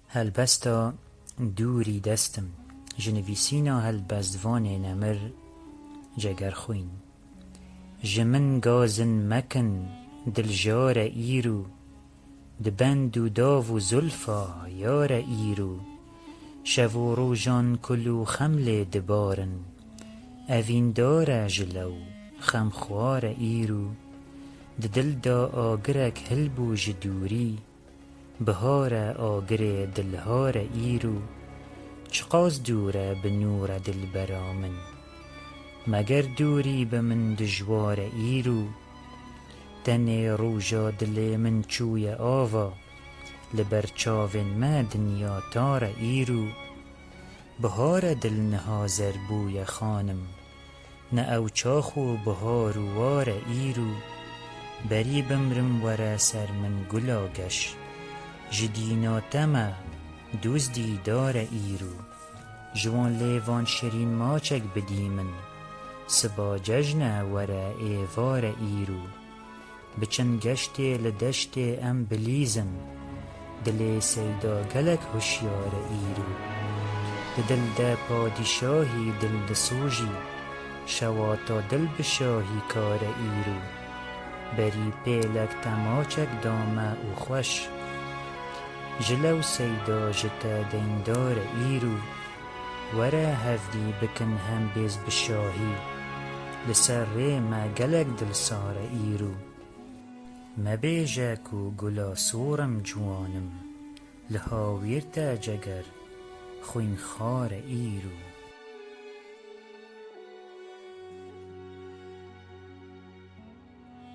هلبستا دوری دستم جنویسینا هلبستوان نمر جگر خوین جمن گازن مکن دلجار ایرو دبند و داو و زلفا یار ایرو شو و روژان کلو خمل دبارن اوین دار جلو خمخوار ایرو دل دا آگرک هلبو جدوری بهار آگر دلهار ایرو چقاز دوره به نور دل برامن مگر دوری به من دجوار ایرو تن روژا دل من چوی آوا لبرچاون ما دنیا تار ایرو بهار دل نهازر بوی خانم نه او چاخو بهار و وار ایرو بری بمرم وره سر من گلا گش جدینا تمه دوزدی دار ایرو جوان لیوان شرین ماچک بدیمن سبا ججنه وره ایوار ایرو بچن گشت لدشت ام بلیزم دل سیدا گلک هوشیار ایرو دل ده پادشاهی دل دسوجی شواتا دل بشاهی کار ایرو بری پیلک تماچک دامه و خوش جلو سیدا جتا دیندار ایرو وره هفدی بکن هم بیز بشاهی لسر ری ما گلک دل سار ایرو مبیجک و گلا سورم جوانم لهاویر تا جگر خوین خار ایرو